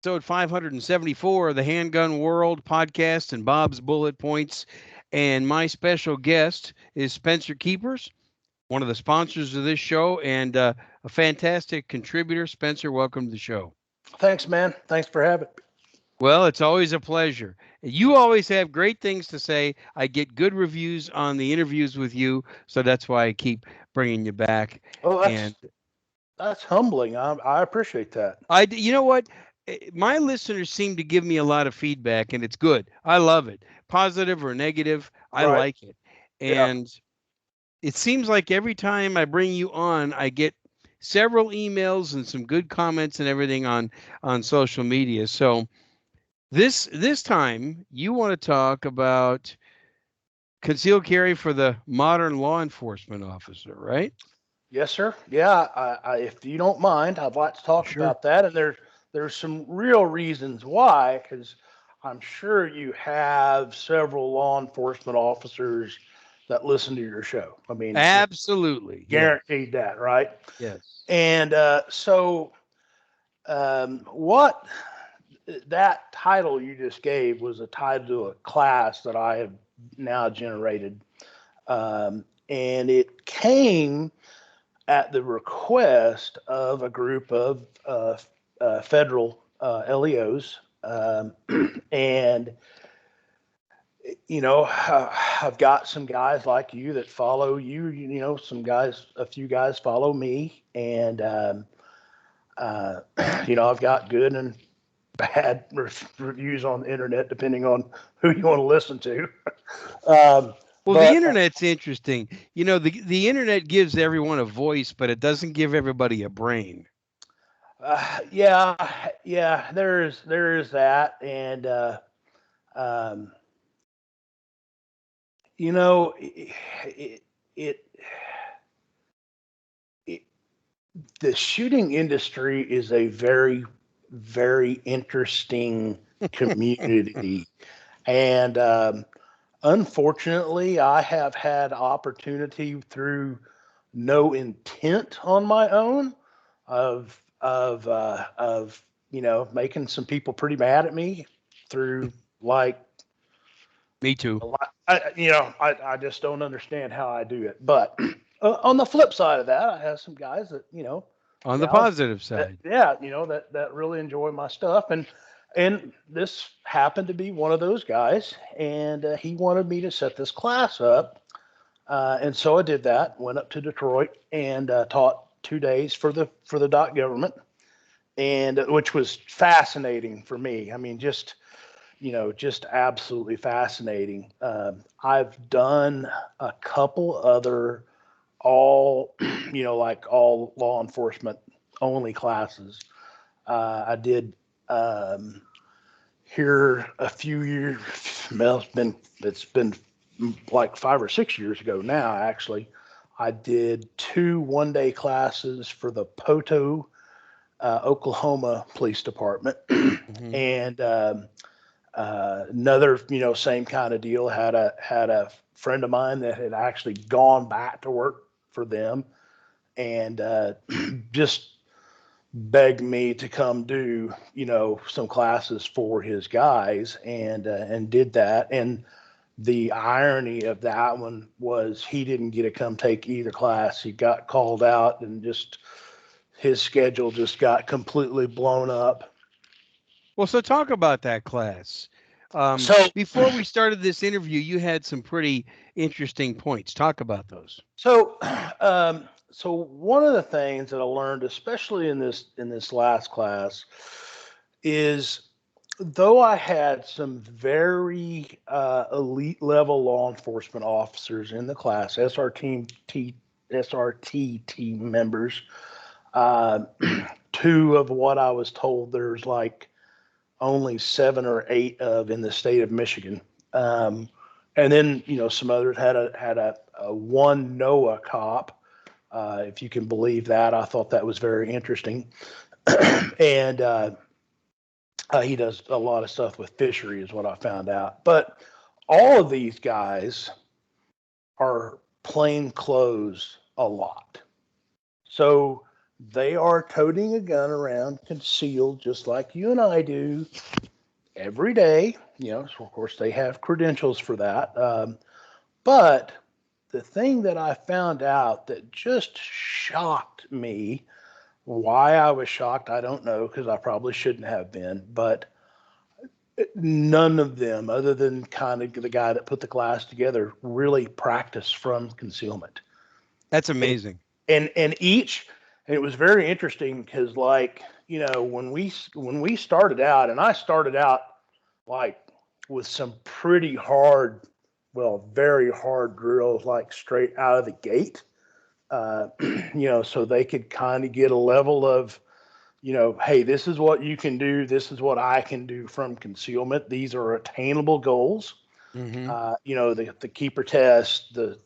Episode 574 of the Handgun World podcast and Bob's Bullet Points. And my special guest is Spencer Keepers, one of the sponsors of this show and a fantastic contributor. Spencer, welcome to the show. Thanks, man. Thanks for having me. Well, it's always a pleasure. You always have great things to say. I get good reviews on the interviews with you, so that's why I keep bringing you back. Oh, And that's humbling. I appreciate that. you know what? My listeners seem to give me a lot of feedback, and it's good. I love it, positive or negative. I Right. like it, Yeah. and it seems like every time I bring you on, I get several emails and some good comments and everything on social media. So this time you want to talk about concealed carry for the modern law enforcement officer, right? Yes, sir. Yeah. If you don't mind, I'd like to talk Sure. about that. And there's some real reasons why, because I'm sure you have several law enforcement officers that listen to your show. I mean, Absolutely. Yes. guaranteed that, right? Yes. And what that title you just gave was a title to a class that I have now generated. And it came at the request of a group of federal LEOs. And, I've got some guys like you that follow you, a few guys follow me. And, I've got good and bad reviews on the internet, depending on who you want to listen to. um, Well, the but internet's interesting. You know, the internet gives everyone a voice, but it doesn't give everybody a brain. yeah, yeah, there is that, and um, you know, it, it the shooting industry is a very very interesting community, and unfortunately, I have had opportunity through no intent on my own of making some people pretty mad at me through like Me too. a lot. I just don't understand how I do it. But on the flip side of that, I have some guys that On the gals positive that side. yeah that really enjoy my stuff, and this happened to be one of those guys, and he wanted me to set this class up, and so I did that. Went up to Detroit and taught 2 days for the dot government, and which was fascinating for me. I mean, just absolutely fascinating. I've done a couple other all like all law enforcement only classes. I did here a few years. Well, it's been like 5 or 6 years ago now. Actually, I did 2 one-day classes for the Poto, Oklahoma Police Department, Hmm. and another same kind of deal. Had a friend of mine that had actually gone back to work for them, and just begged me to come do some classes for his guys, and did that. And the irony of that one was he didn't get to come take either class. He got called out, and just his schedule just got completely blown up. Well, so talk about that class. So Before we started this interview, you had some pretty interesting points. Talk about those. So, so one of the things that I learned, especially in this last class, is though I had some very elite level law enforcement officers in the class, SRT team members, uh, two of what I was told there's like only 7 or 8 of in the state of Michigan. Um, and then some others had a one NOAA cop, if you can believe that. I thought that was very interesting, and he does a lot of stuff with fishery, is what I found out. But all of these guys are plain clothes a lot. So they are toting a gun around concealed just like you and I do every day. So of course they have credentials for that. But the thing that I found out that just shocked me, why I was shocked, I don't know, because I probably shouldn't have been, but none of them, other than kind of the guy that put the class together, really practiced from concealment. That's And amazing. and it was very interesting because, like, when we started out, and I started out like with some pretty hard, well, very hard drills, like straight out of the gate. So they could kind of get a level of, hey, this is what you can do. This is what I can do from concealment. These are attainable goals. Hmm. The keeper test, the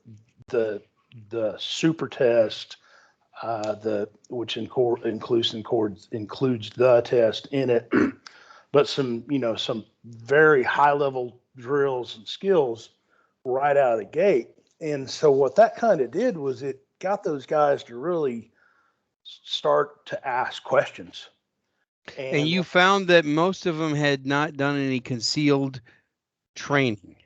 the super test, the which includes the test in it, but some very high level drills and skills right out of the gate. And so what that kind of did was it got those guys to really start to ask questions. And And you found that most of them had not done any concealed training.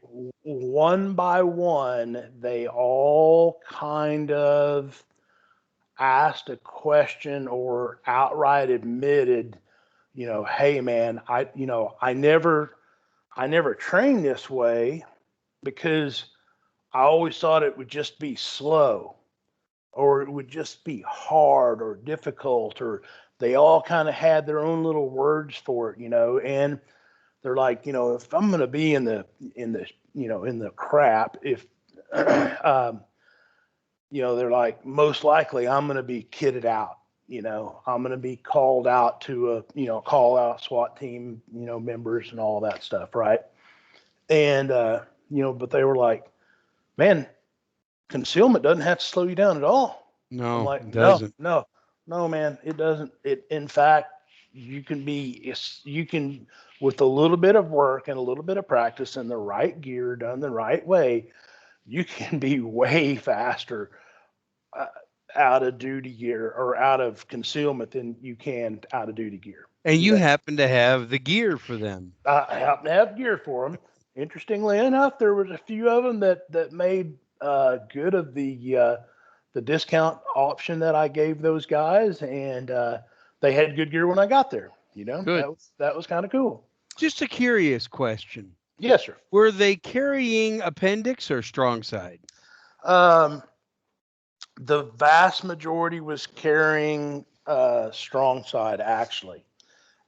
one by one, they all kind of asked a question or outright admitted, hey man, I never trained this way because I always thought it would just be slow or it would just be hard or difficult, or they all kind of had their own little words for it, and they're like, if I'm going to be in the crap, if um, they're like, most likely I'm going to be kitted out. I'm going to be called out to call out SWAT team, members and all that stuff, right? And but they were like, man, concealment doesn't have to slow you down at all. I'm No, like, it no, doesn't. no, no, man, it doesn't. It, in fact, you can, with a little bit of work and a little bit of practice and the right gear done the right way, you can be way faster uh, out of duty gear or out of concealment than you can out of duty gear. And You you know, happen to have the gear for them. I happen to have gear for them. Interestingly enough, there was a few of them that made good of the discount option that I gave those guys, and they had good gear when I got there. Good. That was kind of cool. Just a curious question. Yes, sir. Were they carrying appendix or strong side? Um, the vast majority was carrying strong side. Actually,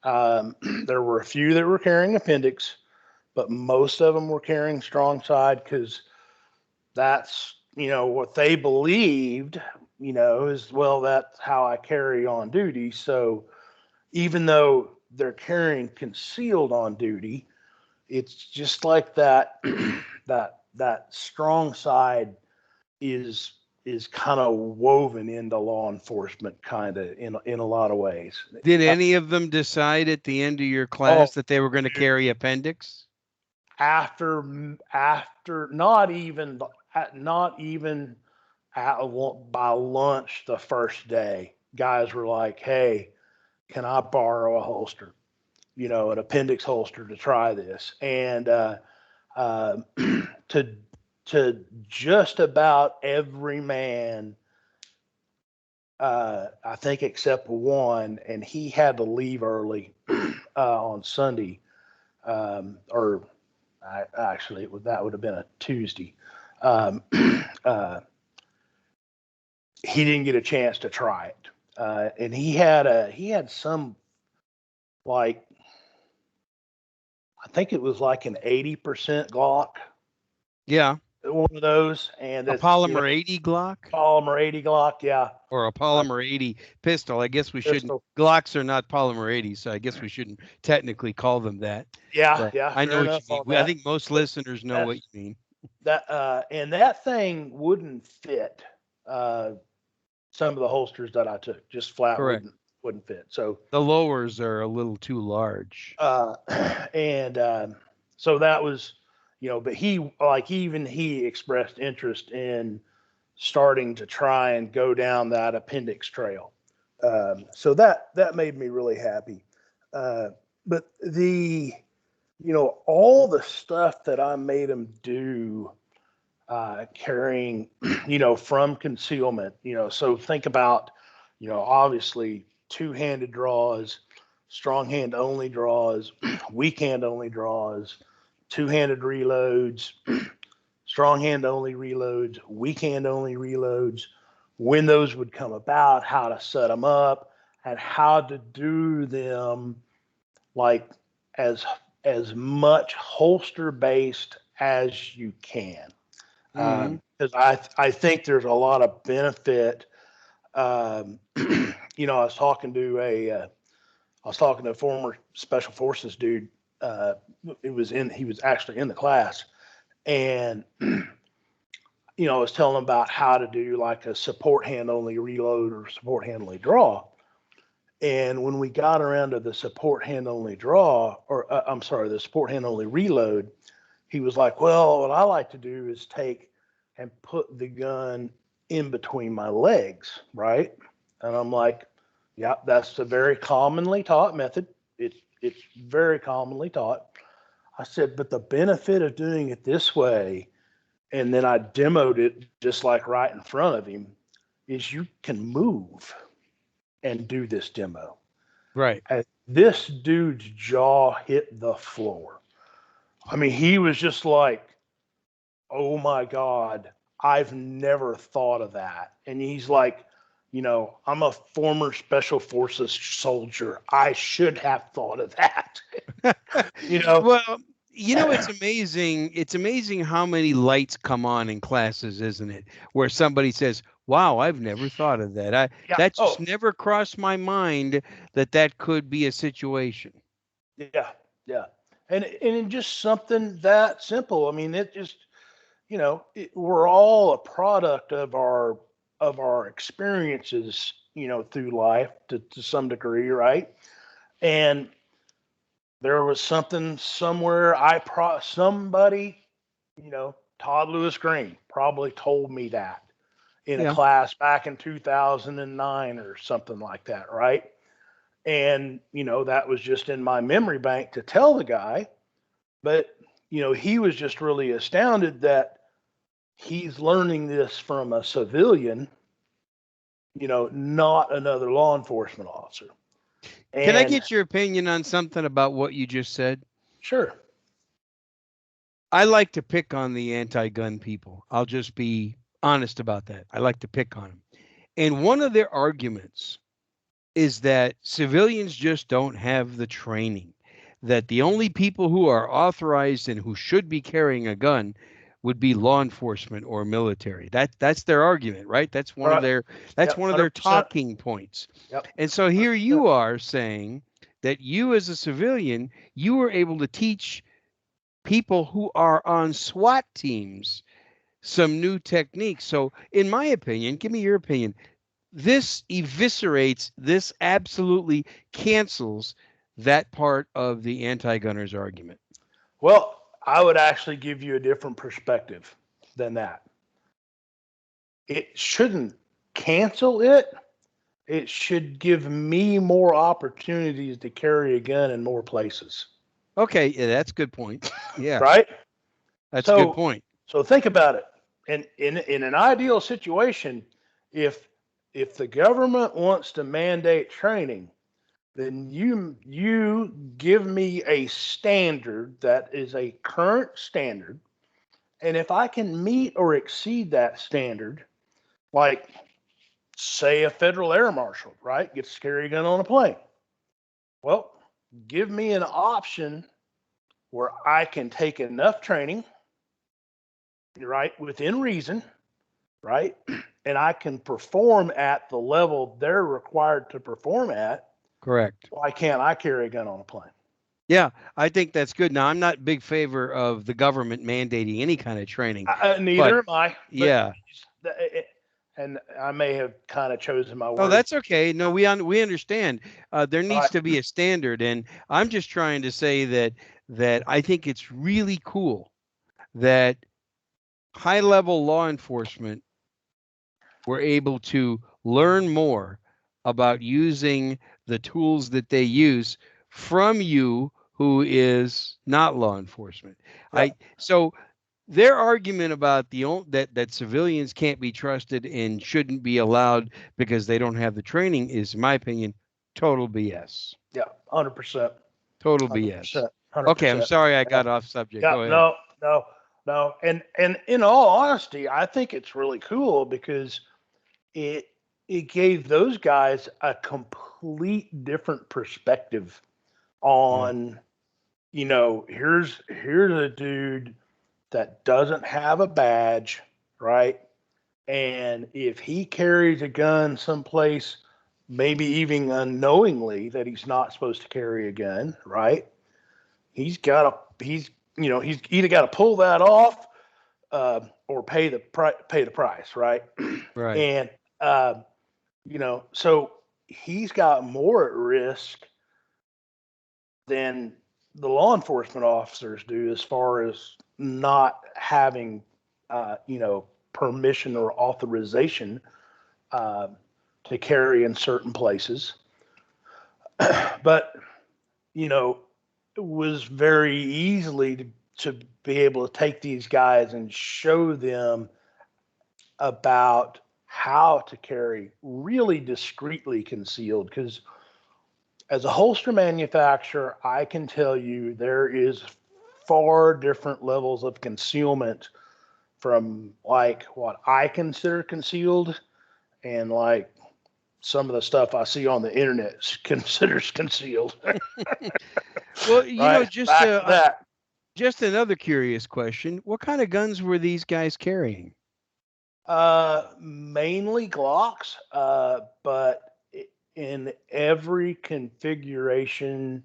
there were a few that were carrying appendix, but most of them were carrying strong side because that's what they believed. Is, well, that's how I carry on duty. So even though they're carrying concealed on duty, it's just like that. That strong side is kind of woven into law enforcement, kind of in a lot of ways. Did any of them decide at the end of your Oh, class that they were going to carry appendix? after not even by lunch the first day, guys were like, "Hey, can I borrow a holster? An appendix holster to try this." And uh, to just about every man, I think except one, and he had to leave early on Sunday, or actually that would have been a Tuesday. Um, uh, he didn't get a chance to try it, and he had some, like, I think it was like an 80% Glock, Yeah. one of those, and A it's polymer 80 Glock polymer 80 Glock, yeah, or a uh, polymer 80 pistol. I guess we shouldn't. pistol, Glocks are not polymer 80, so I guess we shouldn't technically call them that. yeah, But yeah, I know fair what you enough mean. on I that. think most But listeners know what you that's mean. and that thing wouldn't fit uh, some of the holsters that I took, just flat Correct. wouldn't fit. So The lowers are a little too large. uh, and so that was, but even he expressed interest in starting to try and go down that appendix trail. So that made me really happy. But all the stuff that I made them do, carrying, from concealment, so think about, obviously two-handed draws, strong hand only draws, weak hand only draws, two-handed reloads, strong hand only reloads, weak hand only reloads, when those would come about, how to set them up, and how to do them like as as much holster based as you can. Hmm. Because I think there's a lot of benefit. I was talking to a former special forces dude. Uh, he was actually in the class, and I was telling him about how to do like a support hand only reload or support hand only draw. And when we got around to the support hand only draw, or I'm sorry, the support hand only reload, he was like, "Well, what I like to do is take and put the gun in between my legs, right?" And I'm like, "Yeah, that's a very commonly taught method. It's very commonly taught." I said, "But the benefit of doing it this way," and then I demoed it just like right in front of him, is you can move and do this demo. Right. And this dude's jaw hit the floor. I mean, he was just like, "Oh my God, I've never thought of that." And he's like, "I'm a former special forces soldier. I should have thought of that." you know, Well, it's amazing. It's amazing how many lights come on in classes, isn't it? Where somebody says, "Wow, I've never thought of that. yeah. That just Oh, never crossed my mind that could be a situation." yeah, yeah. And just something that simple. I mean, it just, we're all a product of our experiences, through life to some degree, right? And there was something somewhere somebody, Todd Lewis Green probably told me that in a Yeah. class back in 2009 or something like that, right? And that was just in my memory bank to tell the guy. But he was just really astounded that he's learning this from a civilian, not another law enforcement officer. Can I And get your opinion on something about what you just said? sure, I like to pick on the anti-gun people. I'll just be honest about that. I like to pick on them. And one of their arguments is that civilians just don't have the training, that the only people who are authorized and who should be carrying a gun would be law enforcement or military. That's their argument, right? That's one of right, their that's yep, one of their 100%, talking points. yep, And so here 100%. you are saying that you as a civilian, you were able to teach people who are on SWAT teams some new techniques. So in my opinion, give me your opinion, this eviscerates, this absolutely cancels that part of the anti-gunners argument. Well, I would actually give you a different perspective than that. It shouldn't cancel it. It should give me more opportunities to carry a gun in more places, Okay, yeah, that's a good point. Yeah, right? that's a good So, point. so think about it. In an ideal situation, if if the government wants to mandate training, then you give me a standard that is a current standard, and if I can meet or exceed that standard, like say a federal air marshal, right, gets to carry a gun on a plane. Well, give me an option where I can take enough training, right, within reason, right, and I can perform at the level they're required to perform at. Correct. Why can't I carry a gun on a plane? Yeah, I think that's good. Now, I'm not a big favor of the government mandating any kind of training, but Neither am I, but yeah. and I may have kind of chosen my Oh, words. that's okay. No, we understand. There needs Right. to be a standard, and I'm just trying to say that I think it's really cool that high level law enforcement were able to learn more about using the tools that they use from you who is not law enforcement. Yep. So their argument about that civilians can't be trusted and shouldn't be allowed because they don't have the training is, in my opinion, total BS. Yeah. 100%. Total BS. 100%. hundred Okay, I'm percent. sorry I Yeah. got off subject. Yeah. Go ahead. No. No. No. And in all honesty, I think it's really cool because it it gave those guys a complete different perspective Yeah. on, here's a dude that doesn't have a badge, right? And if he carries a gun someplace, maybe even unknowingly that he's not supposed to carry a gun, right? He's either got to pull that off, or pay the price, right? Right. And so he's got more at risk than the law enforcement officers do as far as not having, permission or authorization uh, to carry in certain places. But, it was very easily to be able to take these guys and show them about how to carry really discreetly concealed. Because as a holster manufacturer, I can tell you there is far different levels of concealment from like what I consider concealed and like some of the stuff I see on the internet considers concealed. Well, Right? Back to that. just another curious question. What kind of guns were these guys carrying? Mainly Glocks, but in every configuration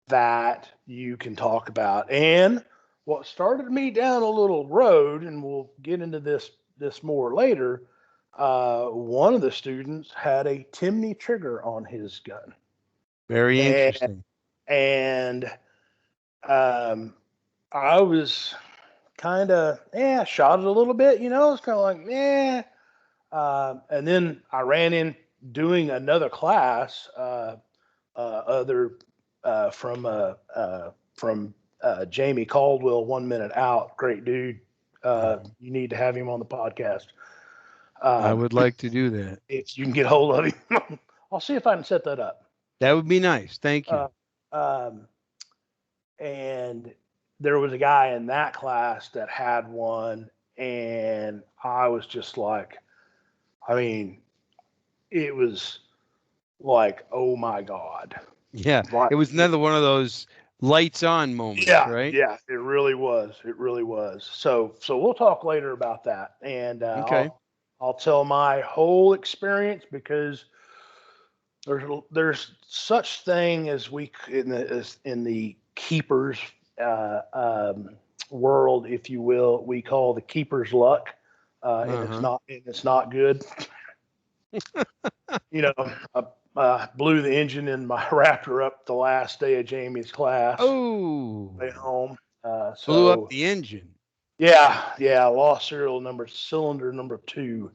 that you can talk about. And what started me down a little road, and we'll get into this more later. One of the students had a Timney trigger on his gun, Very and interesting. and um, I was kind of shot it a little bit. It's kind of like and then I ran in doing another class. Other from Jamie Caldwell, 1 minute out, great dude. Mhm. You need to have him on the podcast. I Um, would like to do that. if you can get hold of him, I'll see if I can set that up. That would be nice. Thank you. Uh, um, and there was a guy in that class that had one, and I was just like, I mean, it was like, oh my god, Yeah, like it was another one of those lights on moments, yeah, right? yeah, it really was. It really was. So we'll talk later about that, and Okay. I'll tell my whole experience because there's such thing as we in the keepers uh, um, world, if you will, we call the keeper's luck, and Uh-huh. it's not good. You know, I blew the engine in my Raptor up the last day of Jamie's class way Oh, home. blew up So the engine. yeah, lost cylinder number two.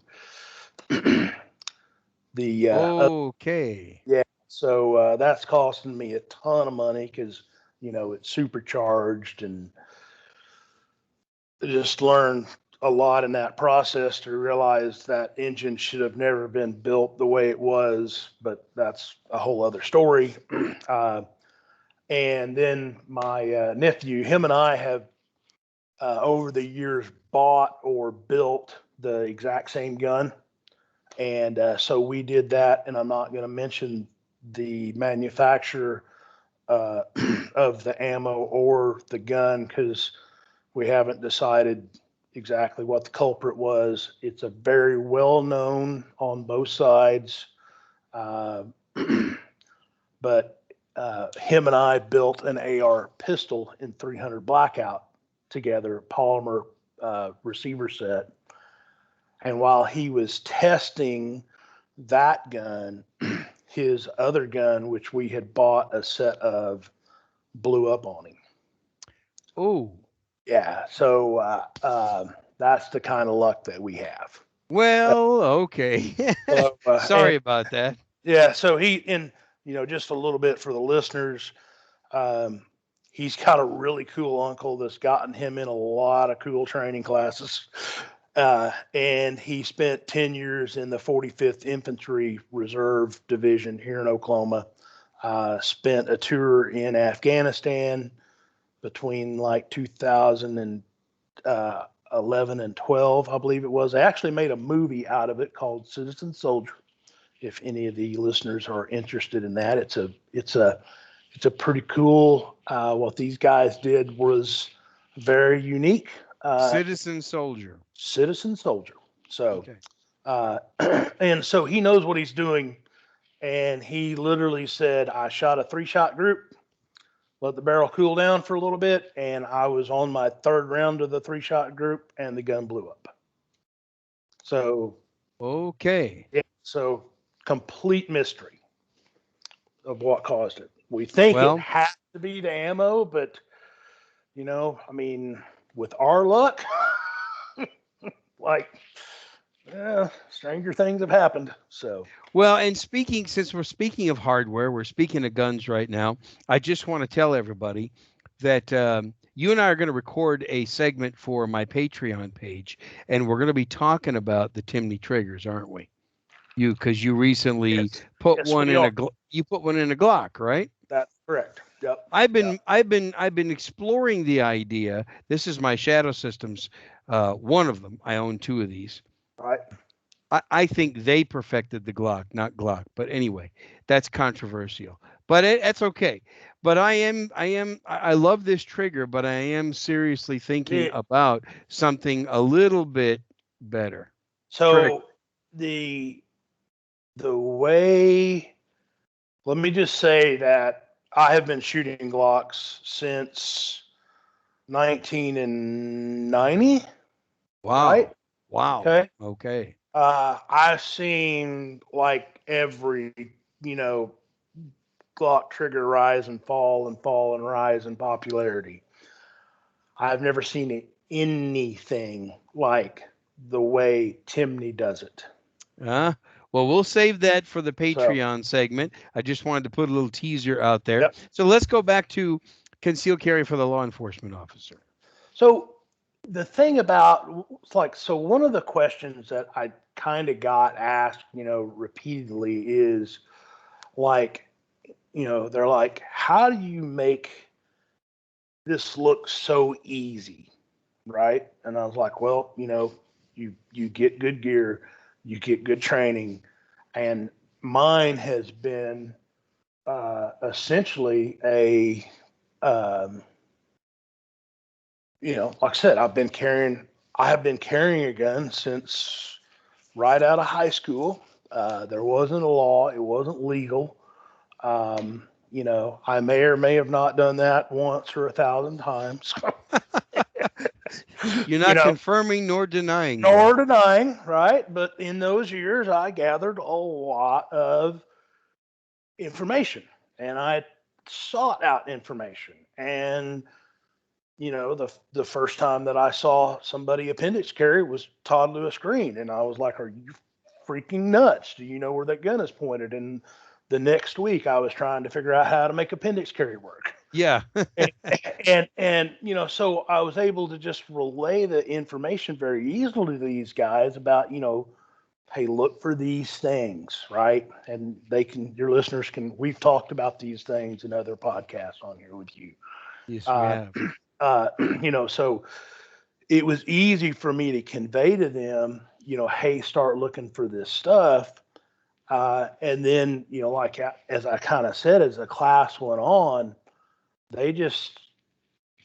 the Okay. Yeah, so that's costing me a ton of money because it's supercharged, and just learned a lot in that process to realize that engine should have never been built the way it was. But that's a whole other story. uh, and then my nephew, him and I have over the years bought or built the exact same gun. And so we did that, and I'm not going to mention the manufacturer uh, of the ammo or the gun because we haven't decided exactly what the culprit was. It's a very well known on both sides, uh, but him and I built an AR pistol in 300 blackout together, polymer receiver set. And while he was testing that gun, his other gun, which we had bought a set of, blew up on him. Oh, Yeah, so that's the kind of luck that we have. Uh, well, okay. so, Sorry about that. Yeah. So just a little bit for the listeners. Um, he's got a really cool uncle that's gotten him in a lot of cool training classes. And he spent 10 years in the 45th Infantry Reserve Division here in Oklahoma. Spent a tour in Afghanistan between like 2011 and 12, I believe it was. They actually made a movie out of it called Citizen Soldier. If any of the listeners are interested in that, it's a pretty cool. What these guys did was very unique. Citizen soldier. Citizen soldier. So, Okay. uh, and so he knows what he's doing. And he literally said, I shot a 3-shot group, let the barrel cool down for a little bit, and I was on my third round of the 3-shot group, and the gun blew up. So, Okay. yeah, so complete mystery of what caused it. We think it Well, has to be the ammo, but I mean, with our luck, like, stranger things have happened. So, well, and since we're speaking of hardware, we're speaking of guns right now. I just want to tell everybody that you and I are going to record a segment for my Patreon page, and we're going to be talking about the Timney triggers, aren't we? Because you recently yes, put yes, one we in are. you put one in a Glock, right? That's correct. Yep. I've Yep. been I've been I've been exploring the idea. This is my Shadow Systems, one of them. I own two of these. Right. I think they perfected the Glock, not Glock. But anyway, that's controversial. But that's okay. But I love this trigger, but I am seriously thinking It, about something a little bit better. Trick. so the the way let me just say that I have been shooting Glocks since 1990, right? Wow. Wow. Okay. Okay. I've seen like every, you know, Glock trigger rise and fall and rise in popularity. I've never seen anything like the way Timney does it. Uh, well, we'll save that for the So, Patreon segment. I just wanted to put a little teaser out there. yep. So let's go back to concealed carry for the law enforcement officer. So the thing about like so one of the questions that I kind of got asked, repeatedly is like, they're like, how do you make this look so easy, right? And I was like, well, you get good gear, you get good training, and mine has been essentially um, like I said, I have been carrying a gun since right out of high school. There wasn't a law; it wasn't legal. I may or may have not done that once or 1,000 times. You're you not know, confirming nor denying nor there. denying, right? But in those years, I gathered a lot of information, and I sought out information. And the first time that I saw somebody appendix carry was Todd Lewis Green, and I was like, "Are you freaking nuts? Do you know where that gun is pointed?" And the next week, I was trying to figure out how to make appendix carry work. Yeah. And, so I was able to just relay the information very easily to these guys about, hey, look for these things, right? And your listeners we've talked about these things in other podcasts on here with you. Yes, we Uh, have. so it was easy for me to convey to them, hey, start looking for this stuff. And then, like as I kind of said, as the class went on, they just,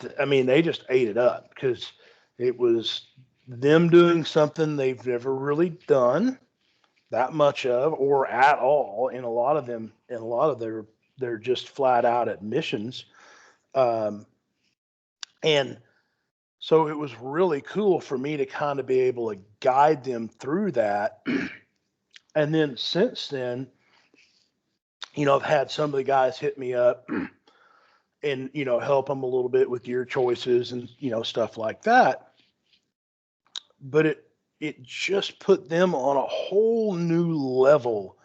they just ate it up because it was them doing something they've never really done that much of or at all in a lot of them, in a lot of their just flat out admissions. Um, and So it was really cool for me to kind of be able to guide them through that. And then since then, I've had some of the guys hit me up and, help them a little bit with gear choices and, stuff like that. But it just put them on a whole new level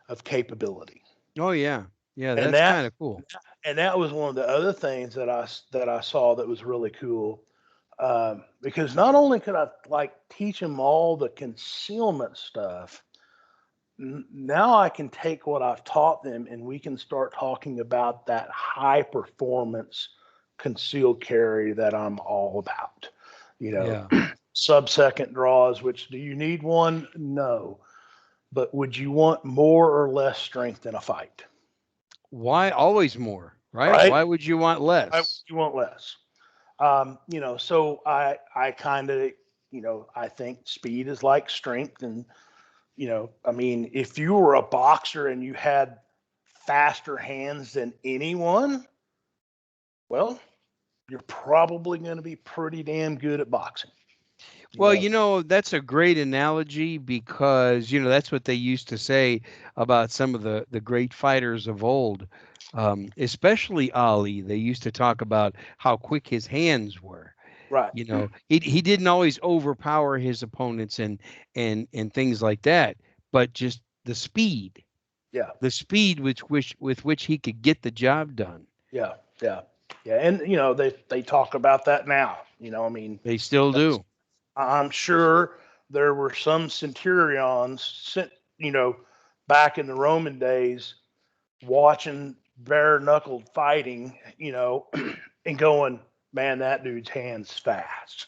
of capability. Oh yeah. Yeah, And that's that kind of cool. that was one of the other things that I saw that was really cool, because not only could I like teach them all the concealment stuff, now I can take what I've taught them and we can start talking about that high performance concealed carry that I'm all about. You know, Yeah. sub-second draws, which do you need one? No. But would you want more or less strength in a fight? Why always more, right? Right? Why would you want Why would less? you want less? So I kind of, I think speed is like strength. And, I mean, if you were a boxer and you had faster hands than anyone, well, you're probably going to be pretty damn good at boxing. You Well, know, that's a great analogy because, that's what they used to say about some of the great fighters of old, especially Ali. They used to talk about how quick his hands were. right? He didn't always overpower his opponents and things like that, but just Yeah, the speed with which he could get the job done. yeah, yeah, yeah. And they talk about that now. I mean, They still that's, do. I'm sure there were some centurions sent, back in the Roman days watching bare knuckled fighting, and going, man, that dude's hands fast.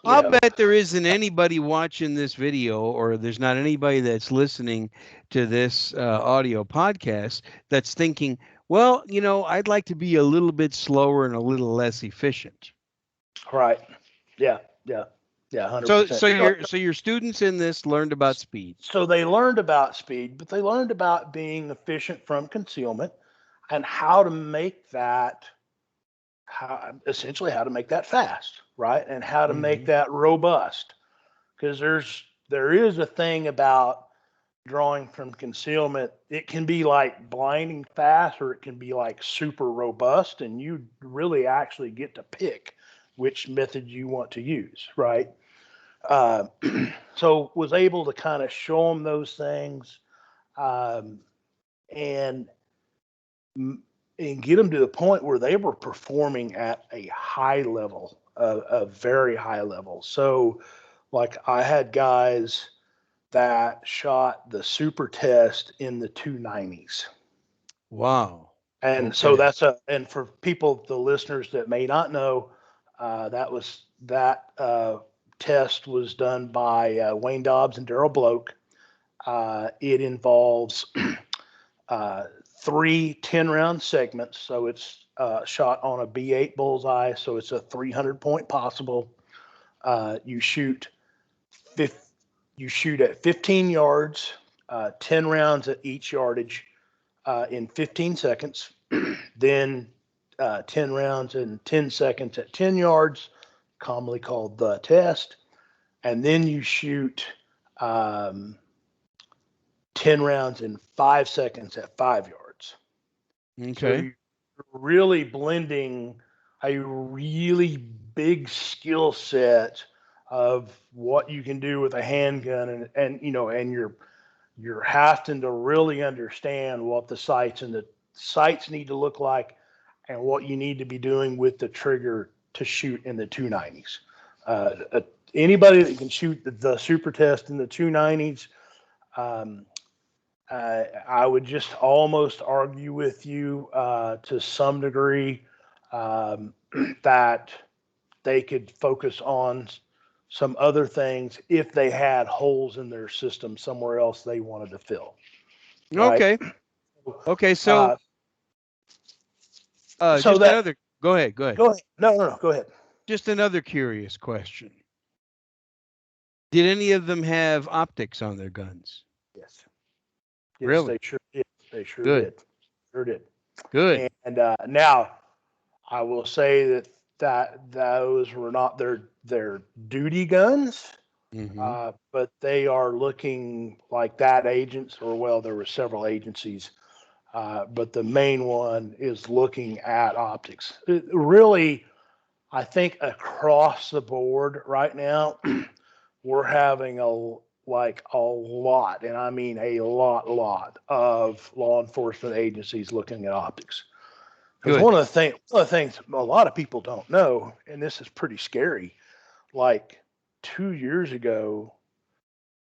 you I'll know, bet there isn't anybody watching this video, or there's not anybody that's listening to this audio podcast that's thinking, well, I'd like to be a little bit slower and a little less efficient. right? Yeah, yeah, yeah, hundred So, percent. so your students in this learned about speed. So they learned about speed, but they learned about being efficient from concealment and how to make that essentially how to make that fast, right? And how to make Hmm. that robust. Because there is a thing about drawing from concealment. It can be like blinding fast or it can be like super robust, and you really actually get to pick which method you want to use, right? Uh, so was able to kind of show them those things, um, and and get them to the point where they were performing at a high level, a very high level. So, like I had guys that shot the super test in the 290s. Wow. And so Okay. and for people, the listeners that may not know, that test was done by Wayne Dobbs and Daryl Bloke. It involves uh, three 10-round segments. So it's shot on a B8 bullseye. So it's a 300-point possible. You shoot you shoot at 15 yards, 10 rounds at each yardage in 15 seconds. Then 10 rounds in 10 seconds at 10 yards, commonly called the test. And then you shoot um, 10 rounds in 5 seconds at 5 yards. So Okay. you're really blending a really big skill set of what you can do with a handgun, and you're having to really understand what the sights need to look like and what you need to be doing with the trigger to shoot in the 290s. Anybody that can shoot the super test in the 290s, um, I would just almost argue with you to some degree, um, that they could focus on some other things if they had holes in their system somewhere else they wanted to fill, right? Okay. Okay. So, Uh, so just that another. Go ahead. Go ahead. Go ahead. No, no, no. Go ahead. Just another curious question. Did any of them have optics on their guns? Yes, yes, they Really? sure did. They sure Good. did. Sure did. Good. And now I will say that those were not their duty guns, Hmm. but they are looking like that agents, or well, there were several agencies, but the main one is looking at optics. Really, I think across the board right now, we're having like a lot, and I mean a lot of law enforcement agencies looking at optics. Because Good. one of the things a lot of people don't know, and this is pretty scary, like 2 years ago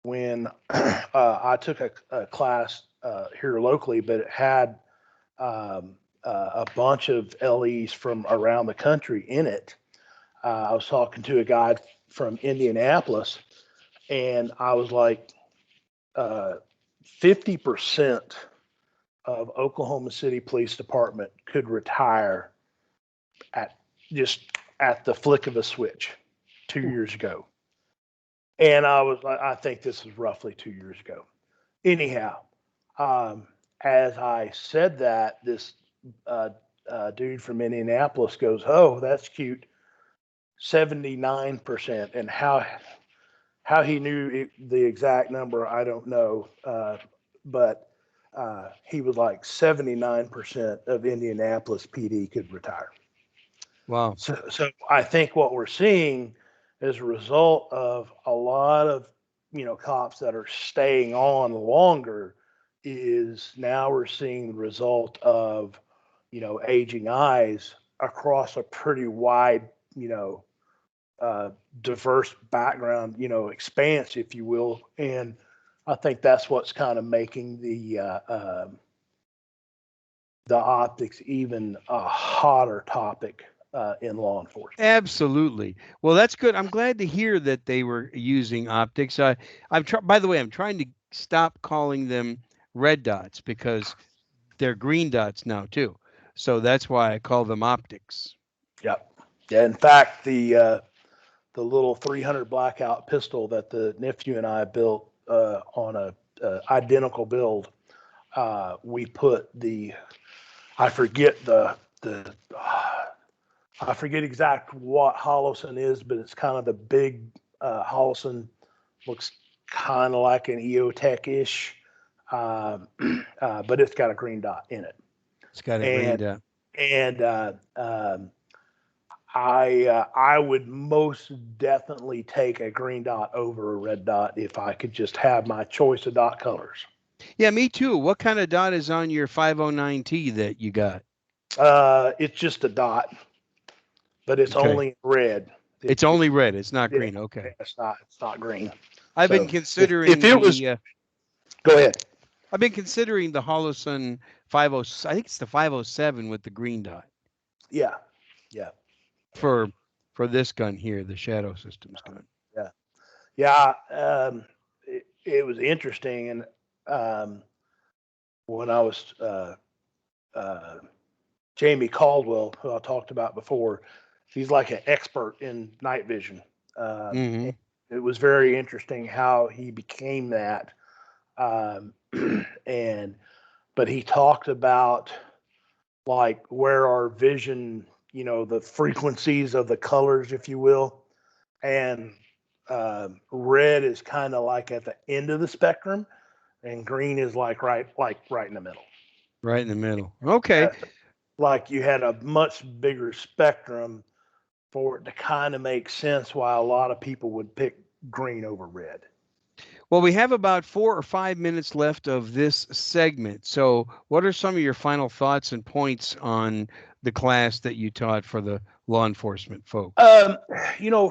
when I took a class here locally, but it had a bunch of LEs from around the country in it. I was talking to a guy from Indianapolis, and I was like, 50% of Oklahoma City Police Department could retire at just at the flick of a switch 2 years ago. And I think this was roughly 2 years ago. Anyhow, um, as I said that, this uh, dude from Indianapolis goes, "Oh, that's cute, 79%." And how he knew the exact number, I don't know. But he was like 79% of Indianapolis PD could retire. Wow. So I think what we're seeing as a result of a lot of cops that are staying on longer is now we're seeing the result of aging eyes across a pretty wide uh, diverse background expanse, if you will. And I think that's what's kind of making the optics even a hotter topic in law enforcement. Absolutely. Well, that's good. I'm glad to hear that they were using optics. By the way, I'm trying to stop calling them red dots because they're green dots now too. So that's why I call them optics. Yep. Yeah. In fact, the little 300 blackout pistol that the nephew and I built on a identical build, we put I forget I forget exact what Holosun is, but it's kind of the big Holosun. Looks kind of like an EOTech ish, but it's got a green dot in it. It's got a green And dot. and I would most definitely take a green dot over a red dot if I could just have my choice of dot colors. Yeah, me too. What kind of dot is on your 509T that you got? It's just a dot, but it's Okay. only red. It's It's only red. It's not yeah, green. Okay. it's not green. I've been So if considering it was, the go ahead. I've been considering the Holosun 50. I think it's the 507 with the green dot Yeah, yeah, for for this gun here, the Shadow Systems gun. yeah, yeah. It was interesting, and when I was uh, Jamie Caldwell, who I talked about before, he's like an expert in night vision. Mm-hmm. And it was very interesting how he became that. Um, and but he talked about like where our vision, the frequencies of the colors, if you will, and red is kind of like at the end of the spectrum, and green is like right in the middle. Right in the middle. Okay. Uh, like you had a much bigger spectrum for it to kind of make sense why a lot of people would pick green over red. Well, we have about 4 or 5 minutes left of this segment. So, what are some of your final thoughts and points on the class that you taught for the law enforcement folks? Um,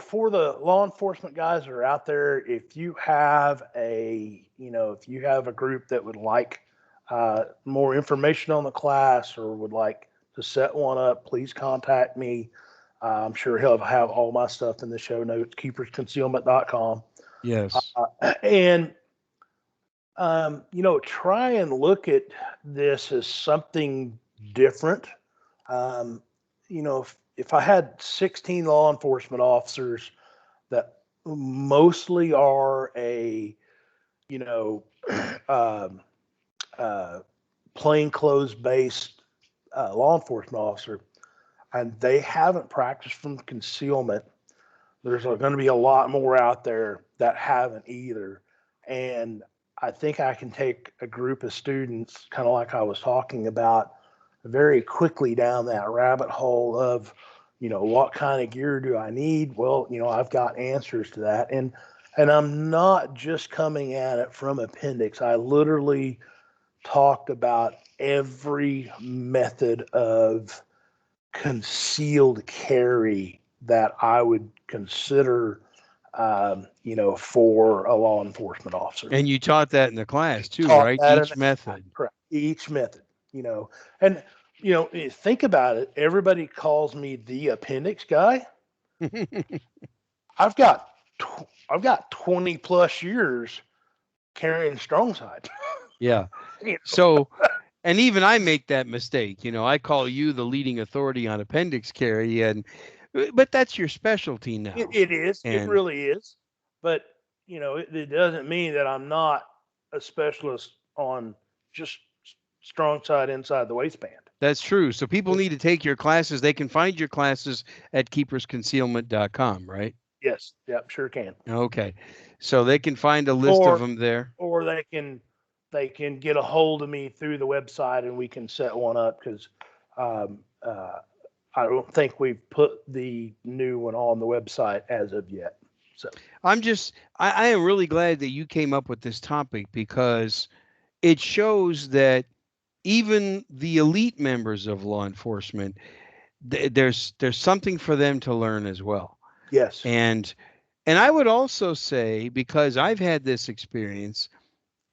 for the law enforcement guys that are out there, if you have if you have a group that would like more information on the class or would like to set one up, please contact me. I'm sure he'll have all my stuff in the show notes, keepersconcealment.com. Yes. And try and look at this as something different. Um, if I had 16 law enforcement officers that mostly are a, you know, um, uh, plainclothes based law enforcement officer, and they haven't practiced from concealment, there's going to be a lot more out there that haven't either. And I think I can take a group of students, kind of like I was talking about, very quickly down that rabbit hole of, what kind of gear do I need? Well, I've got answers to that. And And I'm not just coming at it from appendix. I literally talked about every method of concealed carry that I would consider, for a law enforcement officer. And you taught that in the class too, Taught right? that in Each the class, method. correct? Each method, and think about it. Everybody calls me the appendix guy. I've got I've got 20 plus years carrying strong side. Yeah. You So, and even I make that mistake. I call you the leading authority on appendix carry, but that's your specialty now. it is. It And really is. But it doesn't mean that I'm not a specialist on just strong side inside the waistband. that's true. So people need to take your classes. They can find your classes at keepersconcealment.com, right? Yes. Yep. Sure can. Okay. So they can find a list of Or them there. or they can get a hold of me through the website and we can set one up because um, uh, I don't think we've put the new one on the website as of yet. So I am really glad that you came up with this topic because it shows that even the elite members of law enforcement, there's something for them to learn as well. yes, And and I would also say, because I've had this experience,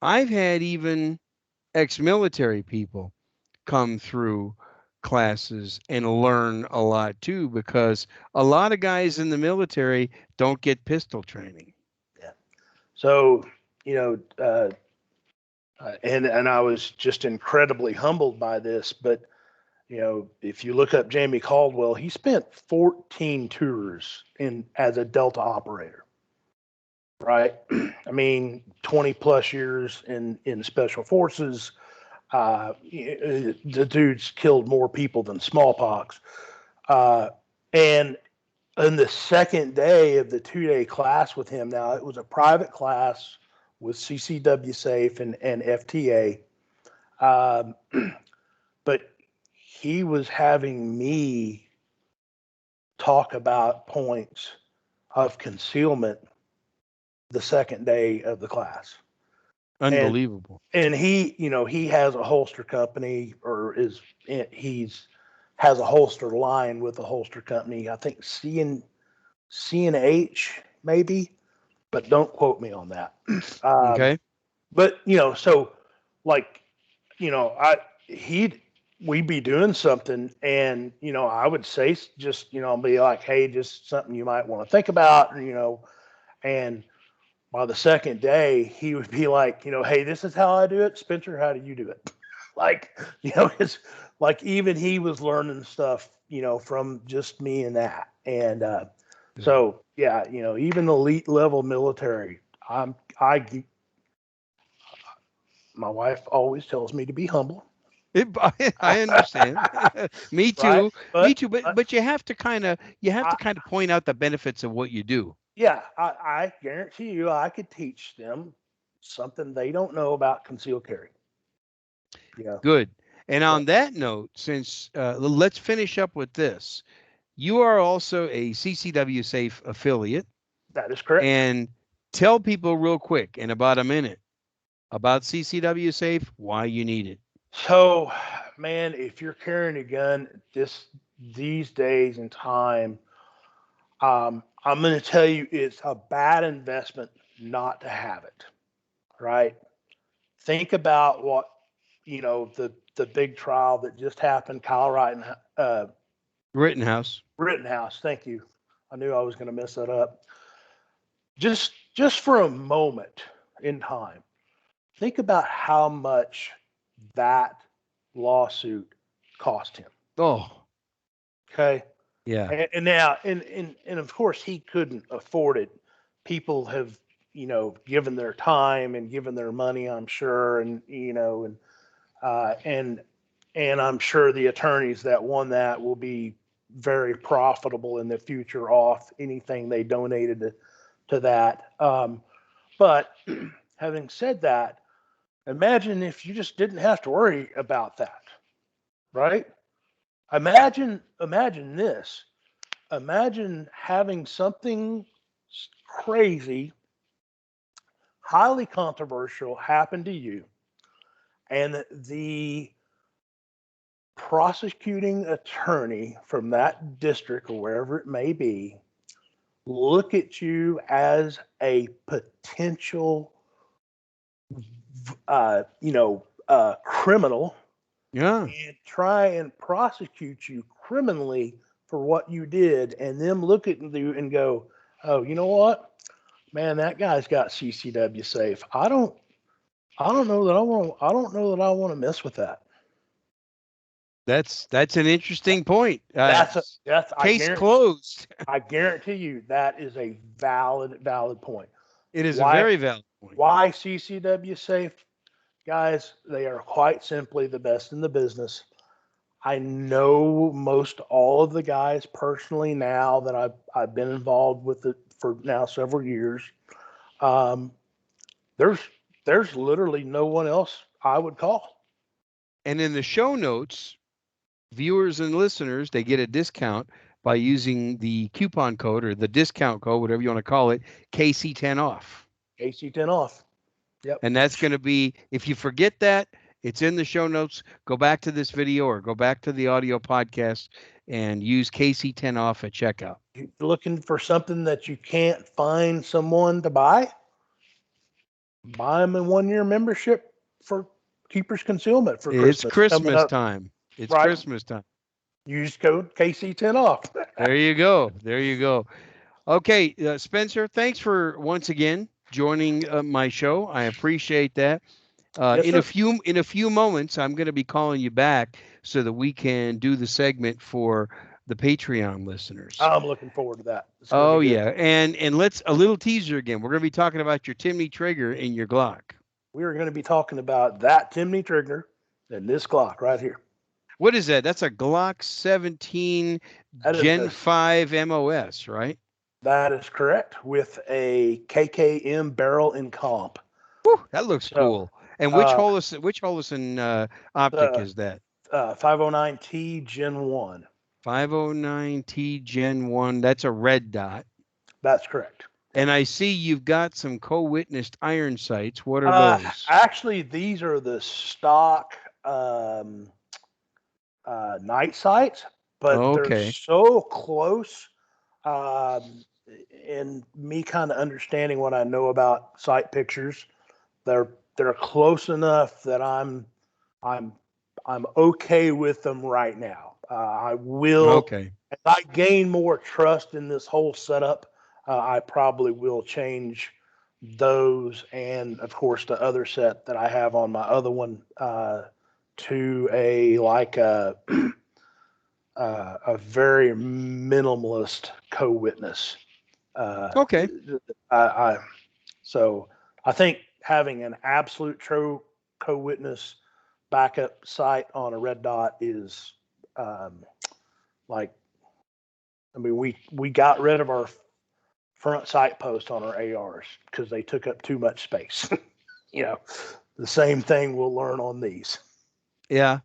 I've had even ex-military people come through classes and learn a lot too, because a lot of guys in the military don't get pistol training. yeah. So you know, and I was just incredibly humbled by this. But if you look up Jamie Caldwell, he spent 14 tours in as a Delta operator. Right. I mean, 20 plus years in special forces. The dude's killed more people than smallpox. And in the second day of the 2 day class with him, now it was a private class with CCW Safe and FTA. Um, but he was having me talk about points of concealment the second day of the class. And Unbelievable. and he has a holster company or he's has a holster line with a holster company. I think C&H maybe, but don't quote me on that. um, Okay. but so like I he'd we'd be doing something, and I would say just be like, hey, just something you might want to think about, and by the second day, he would be like, hey, this is how I do it. Spencer, how do you do it? Like, it's like even he was learning stuff, from just me and that. And Good. so, yeah, even elite level military, I, my wife always tells me to be humble, It, I understand. Me right? too. Me But, too. But but but you have to I, kind of point out the benefits of what you do. yeah, I guarantee you, I could teach them something they don't know about concealed carry. Yeah, Good. And so on that note, since let's finish up with this. You are also a CCW Safe affiliate, that is correct. and tell people real quick in about a minute about CCW Safe, why you need it. So, man, if you're carrying a gun these days and time, I'm going to tell you it's a bad investment not to have it. Right? Think about what the big trial that just happened. Kyle Rittenhouse. Rittenhouse. Thank you. I knew I was going to mess that up. Just for a moment in time, think about how much that lawsuit cost him. Oh, Okay. yeah. And now, and of course, he couldn't afford it. People have, given their time and given their money, I'm sure, and uh, and and I'm sure the attorneys that won that will be very profitable in the future off anything they donated to that. But having said that, imagine if you just didn't have to worry about that, right? Imagine this. Imagine having something crazy. highly controversial happened to you, and the prosecuting attorney from that district or wherever it may be look at you as a potential, criminal, Yeah. and try and prosecute you criminally for what you did, and them look at you and go, "Oh, you know what, man, that guy's got CCW safe. I don't know that I want. I don't know that I want to mess with that." That's an interesting point. That's Case closed. I guarantee you that is a valid point. It is a Why very valid point. why CCW safe? Guys, they are quite simply the best in the business. I know most all of the guys personally now that I've been involved with it for now several years. Um, there's there's literally no one else I would call. And in the show notes, viewers and listeners, they get a discount by using the coupon code or the discount code, whatever you want to call it, KC10 off. AC10 off. Yep. And that's going to be, if you forget that, it's in the show notes. Go back to this video or go back to the audio podcast and use KC10 off at checkout. You're looking for something that you can't find someone to buy? Buy them a 1 year membership for Keeper's Concealment for It's Christmas coming Christmas up. time. It's Right. Christmas time. Use code KC10 off. There you go. There you go. Okay, Spencer, thanks for once again joining my show. I appreciate that. Yes, In sir. a few moments, I'm going to be calling you back so that we can do the segment for the Patreon listeners. I'm looking forward to that. Oh yeah, and let's a little teaser again. We're going to be talking about your Timney trigger in your Glock. We are going to be talking about that Timney trigger and this Glock right here. What is that? That's a Glock 17 Gen 5 MOS, right? That is correct, with a KKM barrel and comp. Whew, that looks cool. And which Holosun optic is that? 509T Gen 1. 509T Gen 1. That's a red dot. That's correct. And I see you've got some co-witnessed iron sights. What are those? Actually, these are the stock night sights, but they're so close. And me kind of understanding what I know about sight pictures, they're close enough that I'm okay with them right now. I will. As I gain more trust in this whole setup, I probably will change those, and of course the other set that I have on my other one to a a very minimalist co-witness. So I think having an absolute true co-witness backup sight on a red dot is we got rid of our front sight post on our ARs because they took up too much space. The same thing we'll learn on these. Yeah,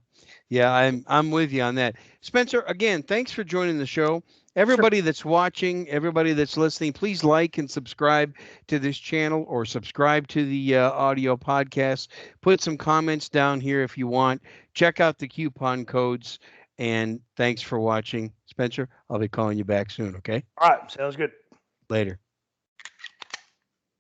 I'm with you on that. Spencer, again, thanks for joining the show. Everybody that's watching, everybody that's listening, please like and subscribe to this channel or subscribe to the audio podcast. Put some comments down here if you want. Check out the coupon codes. And thanks for watching. Spencer, I'll be calling you back soon, okay? All right, sounds good. Later.